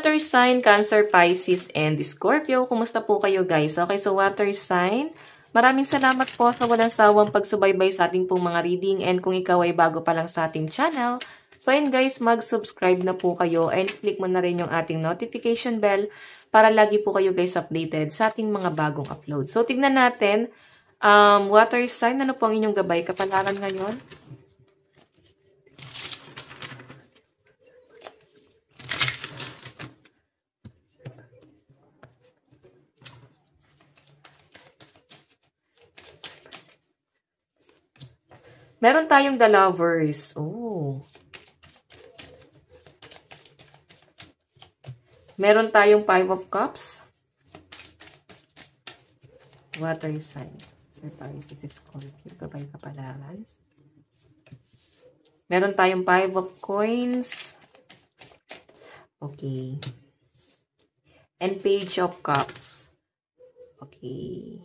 water sign, Cancer, Pisces, and Scorpio. Kumusta po kayo guys? Okay, so water sign, maraming salamat po sa walang sawang pagsubaybay sa ating pong mga reading. And kung ikaw ay bago pa lang sa ating channel, so yun guys, mag-subscribe na po kayo and click mo na rin yung ating notification bell para lagi po kayo guys updated sa ating mga bagong upload. So tignan natin, water sign, ano po ang inyong gabay kapalaran ngayon? Meron tayong The Lovers. Oh. Meron tayong Five of Cups. Water sign. Sir Pisces, Scorpio. Gabay kapalaran. Meron tayong Five of Coins. Okay. And Page of Cups. Okay.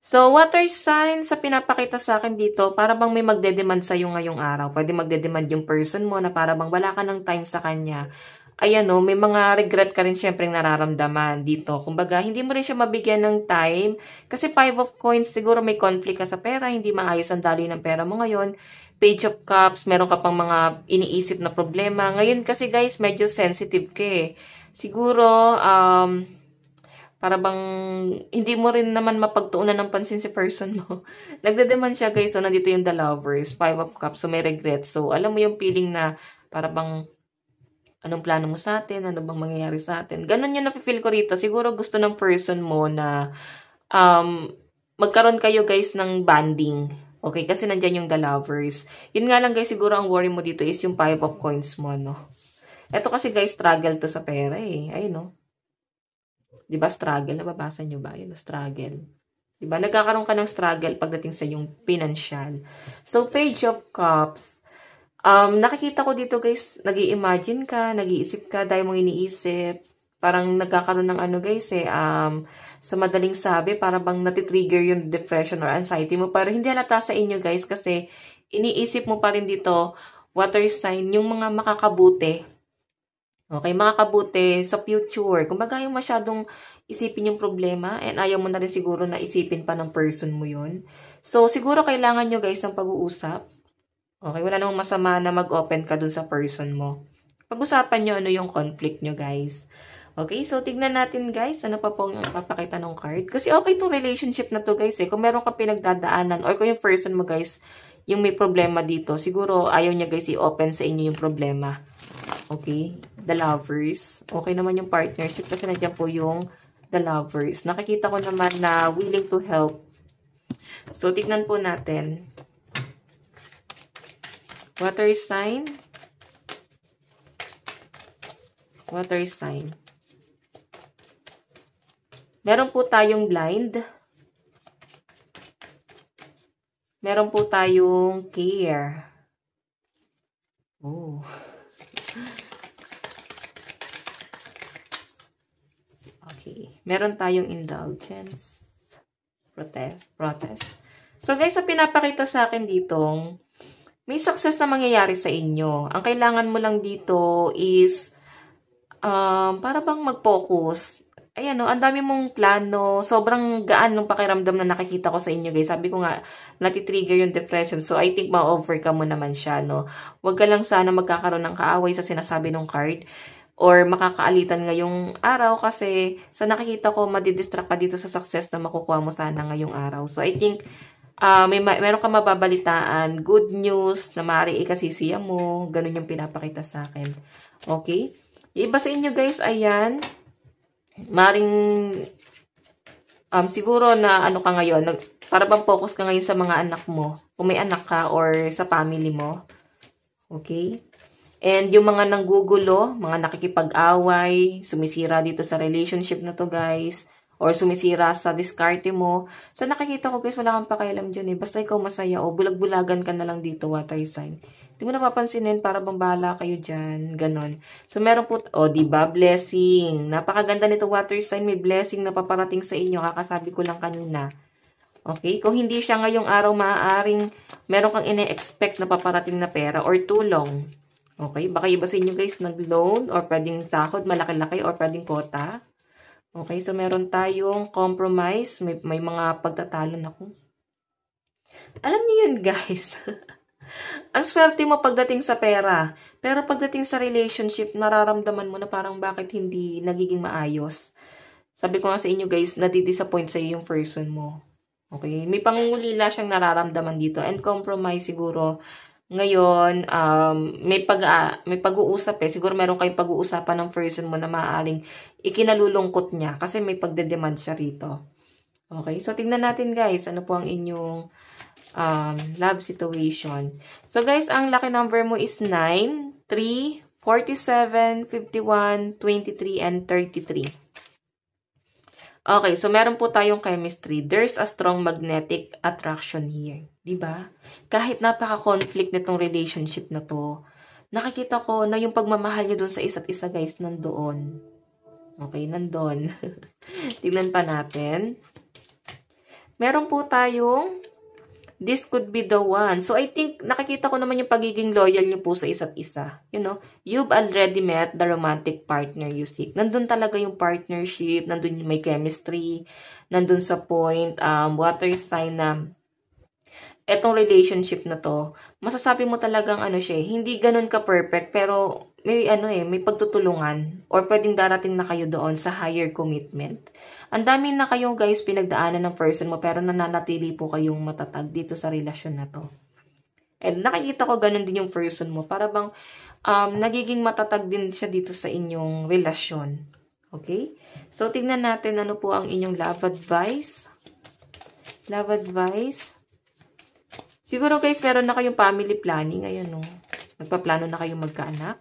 So, water sign, sa pinapakita sa akin dito, para bang may magdedemand sa'yo ngayong araw. Pwede magdedemand yung person mo na para bang wala ka ng time sa kanya. Ayan o, may mga regret ka rin syempre nararamdaman dito. Kumbaga, hindi mo rin siya mabigyan ng time. Kasi Five of Coins, siguro may conflict ka sa pera, hindi maayos ang daloy ng pera mo ngayon. Page of Cups, meron ka pang mga iniisip na problema. Ngayon kasi guys, medyo sensitive ka eh. Siguro, para bang hindi mo rin naman mapagtuunan ng pansin si person mo. Nagdedemand siya guys. So, nandito yung The Lovers. Five of Cups. So, may regret. So, alam mo yung feeling na para bang anong plano mo sa atin? Ano bang mangyayari sa atin? Ganon yung nafe-feel ko rito. Siguro gusto ng person mo na magkaroon kayo guys ng bonding. Okay? Kasi nandyan yung The Lovers. Yun nga lang guys, siguro ang worry mo dito is yung Five of Coins mo, no? Ito kasi guys, struggle to sa pera eh. Ayun, no? Diba struggle? Nababasa nyo ba? Yun, struggle. Diba? Nagkakaroon ka ng struggle pagdating sa yung financial. So, Page of Cups. Nakikita ko dito guys, nag-i-imagine ka, nag-iisip ka, dahil mong iniisip. Parang nagkakaroon ng ano guys eh, sa madaling sabi, para bang natitrigger yung depression or anxiety mo. Pero hindi halata sa inyo guys kasi iniisip mo pa rin dito, water sign, yung mga makakabuti. Okay, makakabuti sa future. Kumbaga yung masyadong isipin yung problema and ayaw mo na rin siguro na isipin pa ng person mo yun. So, siguro kailangan nyo guys ng pag-uusap. Okay, wala namang masama na mag-open ka dun sa person mo. Pag-usapan nyo ano yung conflict nyo guys. Okay, so tignan natin guys, ano pa pong papakita ng card. Kasi okay itong relationship na to guys eh. Kung meron ka pinagdadaanan or kung yung person mo guys, yung may problema dito, siguro ayaw niya guys i-open sa inyo yung problema. Okay, The Lovers. Okay naman yung partnership kasi nandiyan po yung The Lovers. Nakikita ko naman na willing to help. So, tignan po natin. Water sign. Water sign. Meron po tayong blind. Meron po tayong care. Oh. Okay. Meron tayong indulgence. Protest. So guys, sa pinapakita sa akin ditong, may success na mangyayari sa inyo. Ang kailangan mo lang dito is, para bang mag-focus. Ayan, no, ang dami mong plano. Sobrang gaan ng pakiramdam na nakikita ko sa inyo, guys. Sabi ko nga, natitrigger yung depression. So, I think ma-overcome mo naman siya, no. Huwag ka lang sana magkakaroon ng kaaway sa sinasabi ng card or makakaalitan ngayong araw kasi sa nakikita ko, madidistract ka dito sa success na makukuha mo sana ngayong araw. So, I think, meron ka mababalitaan, good news na maaari ikasisiya mo. Ganun yung pinapakita sa akin. Okay? Iba sa inyo, guys, ayan. Maring siguro na ano ka ngayon, para bang focus ka ngayon sa mga anak mo, kung may anak ka or sa family mo. Okay? And yung mga nanggugulo, mga nakikipag-away, sumisira dito sa relationship na to guys, or sumisira sa diskarte mo. Sa nakikita ko guys, wala kang pakialam dyan eh. Basta ikaw masaya o bulag-bulagan ka na lang dito, water sign. Hindi mo napapansinin, para bang bahala kayo dyan. Ganon. So, meron po, diba, blessing. Napakaganda nito, water sign. May blessing na paparating sa inyo. Kakasabi ko lang kanina. Okay? Kung hindi siya ngayong araw, maaaring meron kang ine-expect na paparating na pera or tulong. Okay, baka iba sa inyo guys nag-loan or pwedeng sahod, malaki-laki or pwedeng kota. Okay, so meron tayong compromise, may mga pagtatalo na ko. Alam niyo yun guys, ang swerte mo pagdating sa pera, pero pagdating sa relationship, nararamdaman mo na parang bakit hindi nagiging maayos. Sabi ko nga sa inyo guys, nadidisappoint sa iyo yung person mo. Okay, may pangungulila siyang nararamdaman dito and compromise siguro. Ngayon, may pag-uusap siguro meron kayong pag-uusapan ng person mo na maaaring ikinalulungkot niya kasi may pagdedemand siya rito. Okay, so tingnan natin guys, ano po ang inyong love situation. So guys, ang lucky number mo is 9, 3, 47, 51, 23, and 33. Okay, so meron po tayong chemistry. There's a strong magnetic attraction here. Diba? Kahit napaka-conflict nitong relationship na to, nakikita ko na yung pagmamahal nyo dun sa isa't isa, guys, nandoon. Okay, nandoon. Tignan pa natin. Meron po tayong this could be the one. So, I think, nakikita ko naman yung pagiging loyal nyo po sa isa't isa. You know, you've already met the romantic partner you seek. Nandun talaga yung partnership, nandun yung may chemistry, nandun sa point, water sign na etong relationship na to, masasabi mo talagang siya, hindi ganun ka-perfect, pero may may pagtutulungan or pwedeng darating na kayo doon sa higher commitment. Ang dami na kayong guys pinagdaanan ng person mo pero nananatili po kayong matatag dito sa relasyon na to. And nakikita ko ganun din yung person mo para bang nagiging matatag din siya dito sa inyong relasyon. Okay? So tingnan natin ano po ang inyong love advice. Love advice. Siguro guys, meron na kayong family planning. Ayan o. Nagpaplano na kayong magkaanak.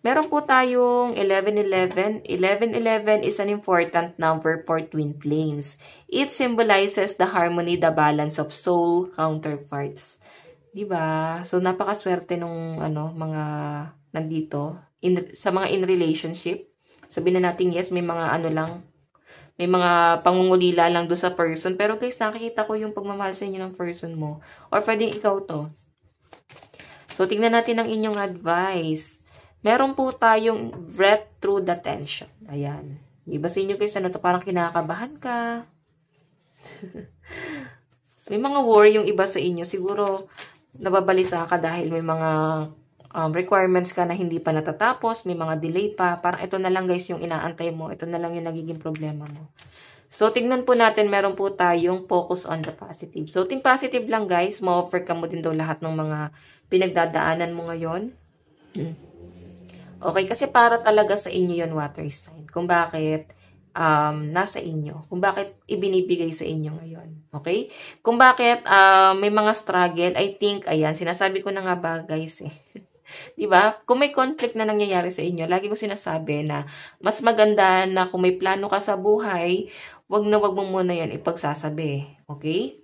Meron po tayong 1111. 1111 is an important number for twin flames. It symbolizes the harmony, the balance of soul counterparts. Diba? So, napakaswerte nung mga nandito. Sa mga in relationship. Sabihin na natin, yes, may mga may mga pangungulila lang doon sa person. Pero guys, nakikita ko yung pagmamahal sa inyo ng person mo. Or pwedeng ikaw to. So, tingnan natin ang inyong advice. Meron po tayong breath through the tension. Ayan. Iba sa inyo guys, parang kinakabahan ka. May mga worry yung iba sa inyo. Siguro, nababalisa ka dahil may mga requirements ka na hindi pa natatapos, may mga delay pa. Parang ito na lang guys yung inaantay mo. Ito na lang yung nagiging problema mo. So, tingnan po natin, meron po tayong focus on the positive. So, think positive lang guys. Ma-overcome mo din daw lahat ng mga pinagdadaanan mo ngayon. Okay, kasi para talaga sa inyo yon water sign. Kung bakit nasa inyo. Kung bakit ibinibigay sa inyo ngayon. Okay? Kung bakit may mga struggle, I think, ayan, sinasabi ko na nga ba guys eh. Diba? Kung may conflict na nangyayari sa inyo, lagi ko sinasabi na mas maganda na kung may plano ka sa buhay, wag mo muna yan ipagsasabi. Okay?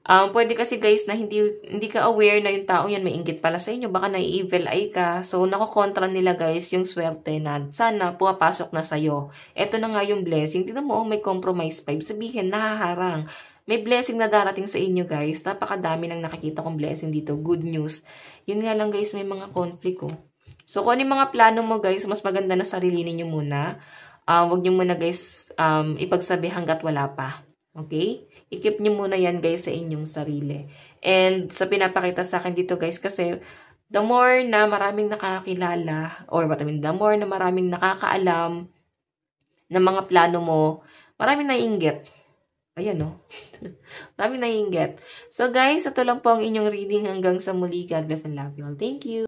Pwede kasi guys na hindi ka aware na yung taong yan may inggit pala sa inyo. Baka na-evil eye ka. So, nakokontra nila guys yung swerte na sana pumapasok na sa'yo. Ito na nga yung blessing. Tignan mo, may compromise vibe. Sabihin, nahaharang. May blessing na darating sa inyo guys. Napakadami nang nakikita kong blessing dito. Good news. Yun nga lang guys, may mga conflict oh. So, kung ano yung mga plano mo guys, mas maganda na sarili ninyo muna. Wag nyo muna guys ipagsabi hanggat wala pa. Okay? I-keep nyo muna yan guys sa inyong sarili. And sa pinapakita sa akin dito guys, kasi the more na maraming nakakilala, or the more na maraming nakakaalam ng mga plano mo, maraming naiinggit. Ayan no? Maraming naiinggit. So guys, ito lang po ang inyong reading hanggang sa muli. God bless and love you all. Thank you!